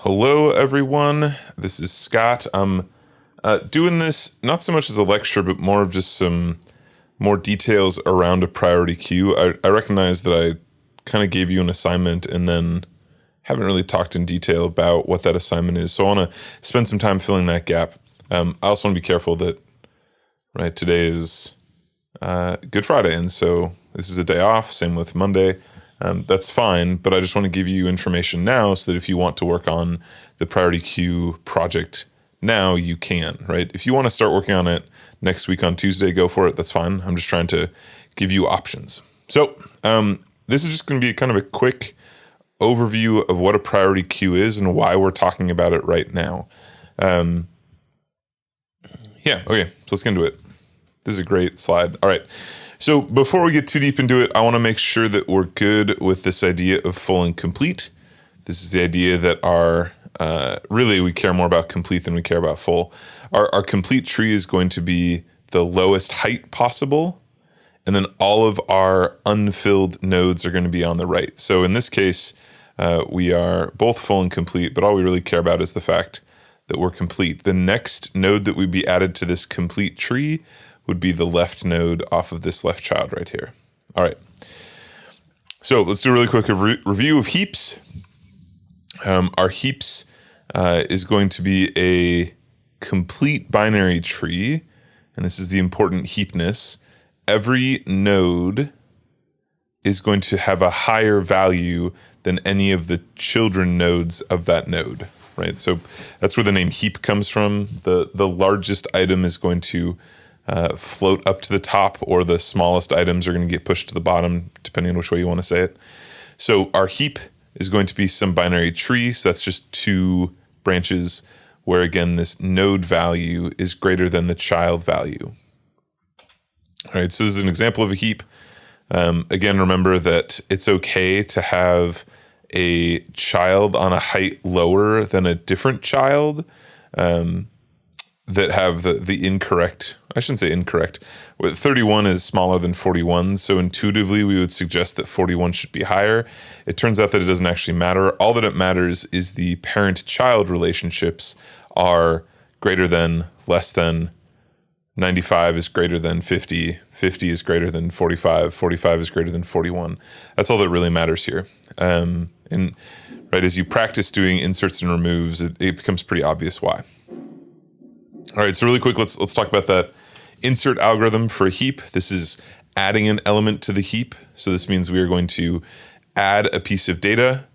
Hello, everyone. This is Scott. I'm doing this not so much as a lecture, but more of just some more details around a priority queue. I recognize that I kind of gave you an assignment and then haven't really talked in detail about what that assignment is. So I want to spend some time filling that gap. I also want to be careful that, right, today is Good Friday, and so this is a day off. Same with Monday. That's fine, but I just want to give you information now so that if you want to work on the priority queue project now, you can, right? If you want to start working on it next week on Tuesday, go for it. That's fine. I'm just trying to give you options. So this is just going to be kind of a quick overview of what a priority queue is and why we're talking about it right now. Okay, so let's get into it. This is a great slide. All right. So before we get too deep into it, I want to make sure that we're good with this idea of full and complete. This is the idea that really we care more about complete than we care about full. Our complete tree is going to be the lowest height possible, and then all of our unfilled nodes are going to be on the right. So in this case, we are both full and complete, but all we really care about is the fact that we're complete. The next node that would be added to this complete tree would be the left node off of this left child right here. All right. So let's do a really quick review of heaps. Our heaps is going to be a complete binary tree, and this is the important heapness. Every node is going to have a higher value than any of the children nodes of that node, right? So that's where the name heap comes from. The largest item is going to float up to the top, or the smallest items are going to get pushed to the bottom, depending on which way you want to say it. So our heap is going to be some binary tree. So that's just two branches where, again, this node value is greater than the child value. All right, so this is an example of a heap. Again, remember that it's okay to have a child on a height lower than a different child that have the incorrect, I shouldn't say incorrect, 31 is smaller than 41, so intuitively we would suggest that 41 should be higher. It turns out that it doesn't actually matter. All that it matters is the parent-child relationships are greater than, less than, 95 is greater than 50, 50 is greater than 45, 45 is greater than 41. That's all that really matters here. And right, as you practice doing inserts and removes, it becomes pretty obvious why. All right, so really quick, let's talk about that insert algorithm for a heap. This is adding an element to the heap. So this means we are going to add a piece of data.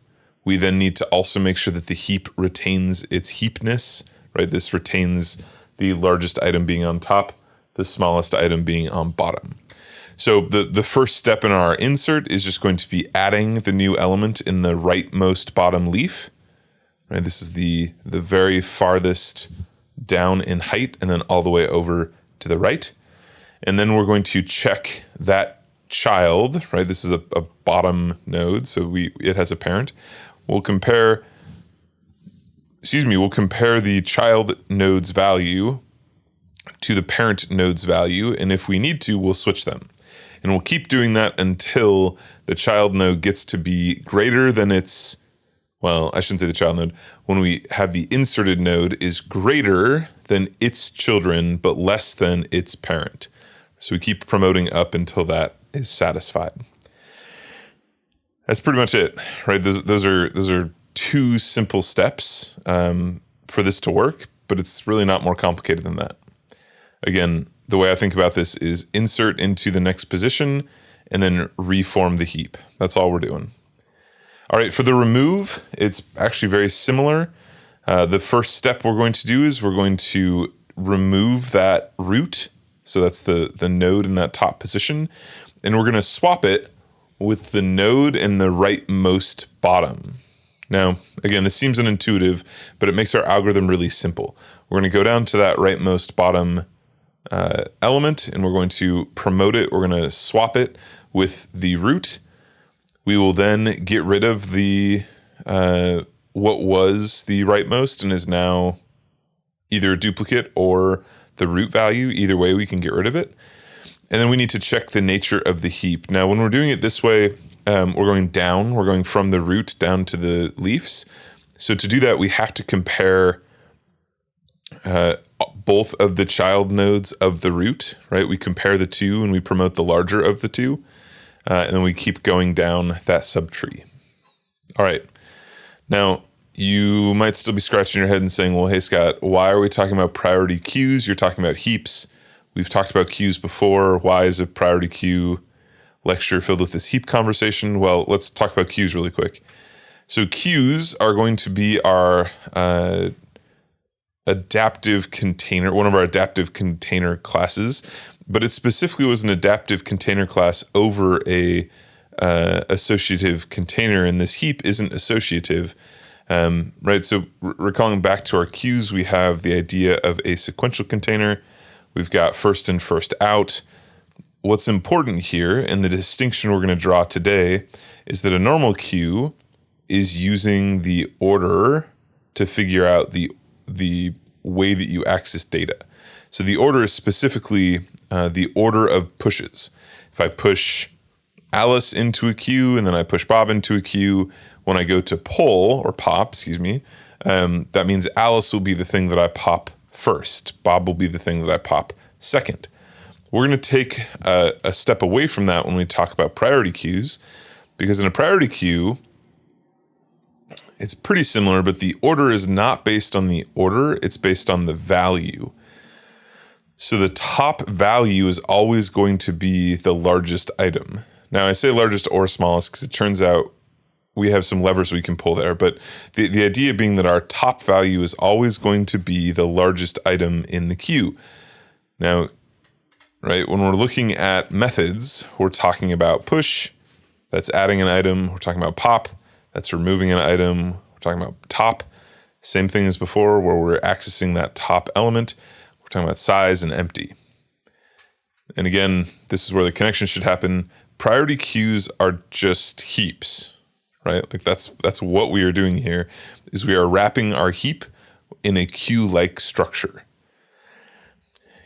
We then need to also make sure that the heap retains its heapness, right? This retains the largest item being on top, the smallest item being on bottom. So the first step in our insert is just going to be adding the new element in the rightmost bottom leaf. Right? This is the very farthest down in height and then all the way over to the right. And then we're going to check that child, right? This is a bottom node, so it has a parent. We'll compare the child node's value to the parent node's value, and if we need to, we'll switch them. And we'll keep doing that until the child node gets to be greater than its, well, I shouldn't say the child node, when we have the inserted node is greater than its children, but less than its parent. So we keep promoting up until that is satisfied. That's pretty much it, right? Those are two simple steps for this to work, but it's really not more complicated than that. Again, the way I think about this is insert into the next position and then reform the heap. That's all we're doing. All right, for the remove, it's actually very similar. The first step we're going to do is we're going to remove that root. So that's the node in that top position. And we're going to swap it with the node in the rightmost bottom. Now, again, this seems unintuitive, but it makes our algorithm really simple. We're going to go down to that rightmost bottom element, and we're going to promote it. We're going to swap it with the root. We will then get rid of the what was the rightmost and is now either a duplicate or the root value. Either way, we can get rid of it. And then we need to check the nature of the heap. Now, when we're doing it this way, we're going down. We're going from the root down to the leaves. So to do that, we have to compare both of the child nodes of the root, right? We compare the two and we promote the larger of the two. And then we keep going down that subtree. All right. Now, you might still be scratching your head and saying, well, hey, Scott, why are we talking about priority queues? You're talking about heaps. We've talked about queues before. Why is a priority queue lecture filled with this heap conversation? Well, let's talk about queues really quick. So queues are going to be our adaptive container, one of our adaptive container classes, but it specifically was an adaptive container class over a associative container, and this heap isn't associative, right? So recalling back to our queues, we have the idea of a sequential container. We've got first in, first out. What's important here, and the distinction we're going to draw today, is that a normal queue is using the order to figure out the way that you access data. So the order is specifically the order of pushes. If I push Alice into a queue and then I push Bob into a queue, when I go to pull or pop, that means Alice will be the thing that I pop first. Bob will be the thing that I pop second. We're going to take a step away from that when we talk about priority queues, because in a priority queue, it's pretty similar, but the order is not based on the order, it's based on the value. So the top value is always going to be the largest item. Now I say largest or smallest because it turns out we have some levers we can pull there, but the idea being that our top value is always going to be the largest item in the queue. Now, right, when we're looking at methods, we're talking about push, that's adding an item. We're talking about pop, that's removing an item. We're talking about top, same thing as before, where we're accessing that top element. We're talking about size and empty. And again, this is where the connection should happen. Priority queues are just heaps, right? Like that's what we are doing here, is we are wrapping our heap in a queue-like structure.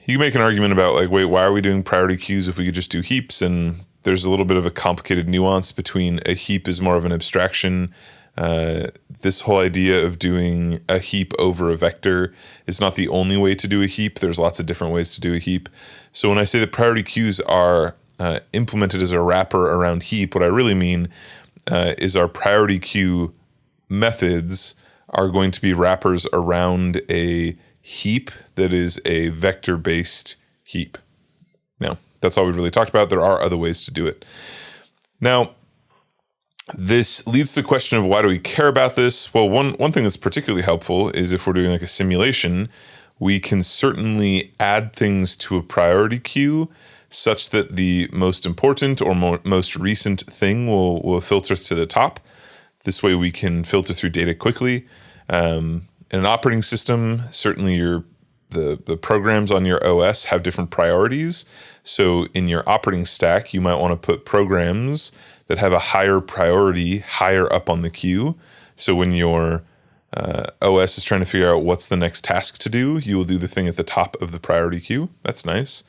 You can make an argument about like, wait, why are we doing priority queues if we could just do heaps? And there's a little bit of a complicated nuance between a heap is more of an abstraction. This whole idea of doing a heap over a vector is not the only way to do a heap. There's lots of different ways to do a heap. So when I say that priority queues are implemented as a wrapper around heap, what I really mean is our priority queue methods are going to be wrappers around a heap that is a vector-based heap. Now, that's all we've really talked about. There are other ways to do it. Now, this leads to the question of why do we care about this? Well, one thing that's particularly helpful is if we're doing like a simulation, we can certainly add things to a priority queue such that the most important or most recent thing will filter to the top. This way we can filter through data quickly. In an operating system, certainly the programs on your OS have different priorities. So in your operating stack, you might want to put programs that have a higher priority higher up on the queue. So when your OS is trying to figure out what's the next task to do, you will do the thing at the top of the priority queue. That's nice.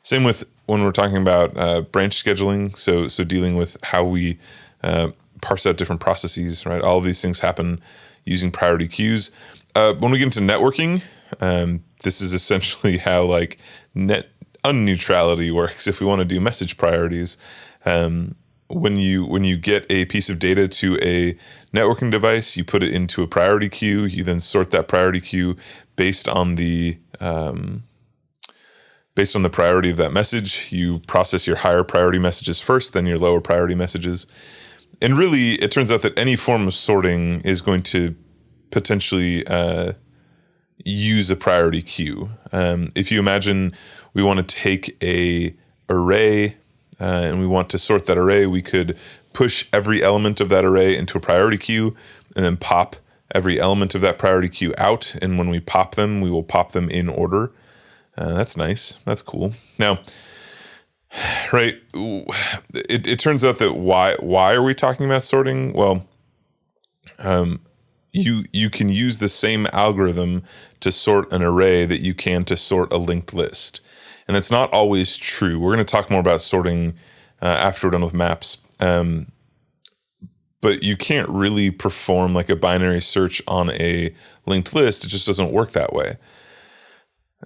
Same with when we're talking about branch scheduling. So dealing with how we parse out different processes, right? All of these things happen using priority queues. When we get into networking, this is essentially how like net unneutrality works. If we want to do message priorities, when you get a piece of data to a networking device, you put it into a priority queue. You then sort that priority queue based on the priority of that message. You process your higher priority messages first, then your lower priority messages. And really, it turns out that any form of sorting is going to potentially use a priority queue. If you imagine we want to take a array and we want to sort that array, we could push every element of that array into a priority queue and then pop every element of that priority queue out. And when we pop them, we will pop them in order. That's nice. That's cool. Now, right, it turns out that why are we talking about sorting? Well, you can use the same algorithm to sort an array that you can to sort a linked list. And that's not always true. We're going to talk more about sorting after we're done with maps. but you can't really perform like a binary search on a linked list. It just doesn't work that way.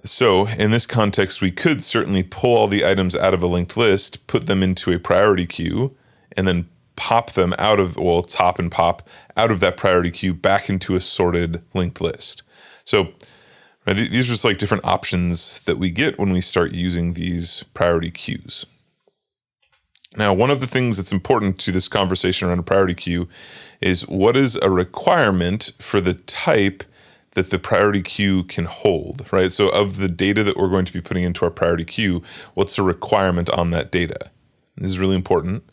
So in this context, we could certainly pull all the items out of a linked list, put them into a priority queue, and then pop them out of, well, top and pop out of that priority queue back into a sorted linked list. So right, these are just like different options that we get when we start using these priority queues. Now, one of the things that's important to this conversation around a priority queue is what is a requirement for the type that the priority queue can hold, right? So of the data that we're going to be putting into our priority queue, what's the requirement on that data? This is really important.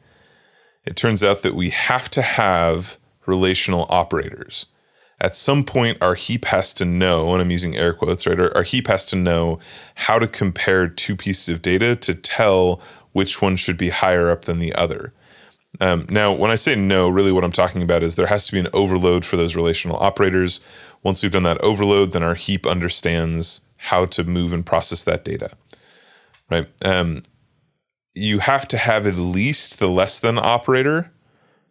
It turns out that we have to have relational operators. At some point, our heap has to know, and I'm using air quotes, right? Our heap has to know how to compare two pieces of data to tell which one should be higher up than the other. Now, when I say no, really what I'm talking about is there has to be an overload for those relational operators. Once we've done that overload, then our heap understands how to move and process that data, right? You have to have at least the less than operator.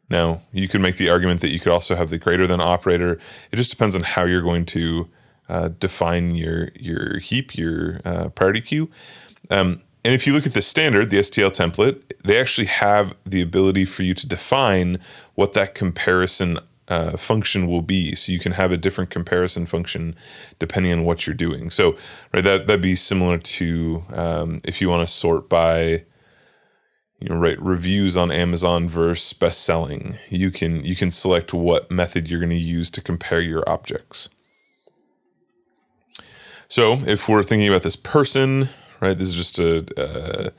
Now, you could make the argument that you could also have the greater than operator. It just depends on how you're going to define your heap, your priority queue. And if you look at the standard, the STL template, they actually have the ability for you to define what that comparison function will be. So you can have a different comparison function depending on what you're doing. So right, that'd be similar to if you want to sort by, right, reviews on Amazon versus best-selling. You can select what method you're going to use to compare your objects. So if we're thinking about this person, right, this is just a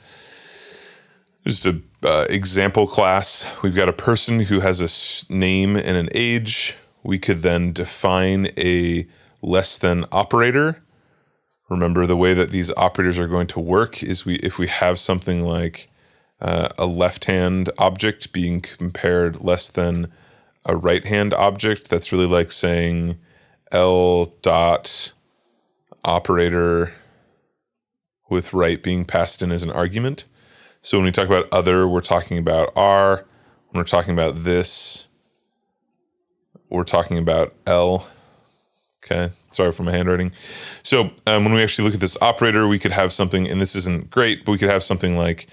example class. We've got a person who has a name and an age. We could then define a less than operator. Remember, the way that these operators are going to work is if we have something like a left-hand object being compared less than a right-hand object, that's really like saying L dot operator with right being passed in as an argument. So when we talk about other, we're talking about R. When we're talking about this, we're talking about L. Okay, sorry for my handwriting. So when we actually look at this operator, we could have something, and this isn't great, but we could have something like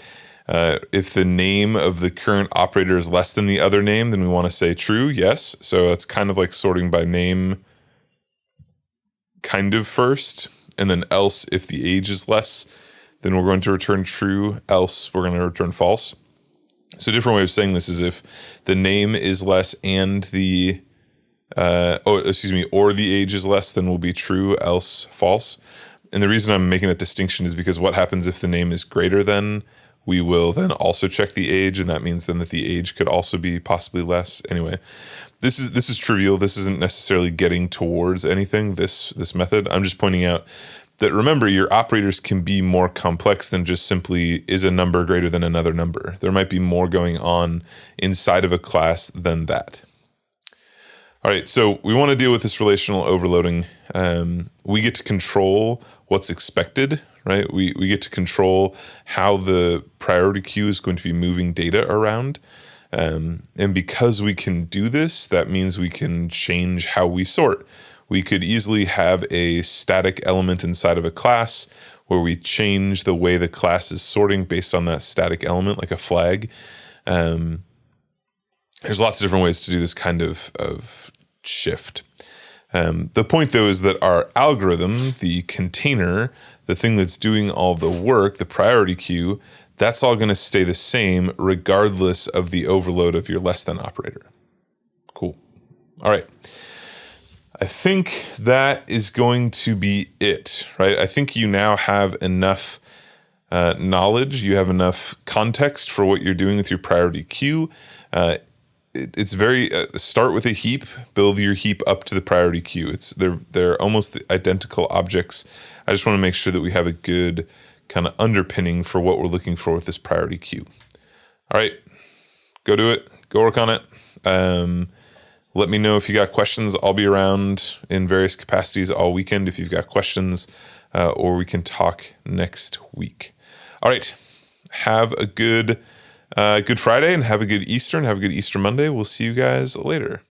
if the name of the current operator is less than the other name, then we want to say true, yes. So it's kind of like sorting by name kind of first, and then else if the age is less, then we're going to return true, else we're going to return false. So a different way of saying this is if the name is less and the or the age is less, then will be true, else false. And the reason I'm making that distinction is because what happens if the name is greater than, we will then also check the age, and that means then that the age could also be possibly less. Anyway, this is trivial. This isn't necessarily getting towards anything, this method. I'm just pointing out that, remember, your operators can be more complex than just simply is a number greater than another number. There might be more going on inside of a class than that. All right, so we want to deal with this relational overloading. We get to control what's expected, right? We get to control how the priority queue is going to be moving data around. And because we can do this, that means we can change how we sort. We could easily have a static element inside of a class where we change the way the class is sorting based on that static element, like a flag. There's lots of different ways to do this kind of shift. The point, though, is that our algorithm, the container, the thing that's doing all the work, the priority queue, that's all going to stay the same regardless of the overload of your less than operator. Cool. All right. I think that is going to be it, right? I think you now have enough knowledge. You have enough context for what you're doing with your priority queue. It's very start with a heap, build your heap up to the priority queue. They're almost identical objects. I just want to make sure that we have a good kind of underpinning for what we're looking for with this priority queue. All right, go do it. Go work on it. Let me know if you got questions. I'll be around in various capacities all weekend if you've got questions, or we can talk next week. All right, have a good Good Friday and have a good Easter and have a good Easter Monday. We'll see you guys later.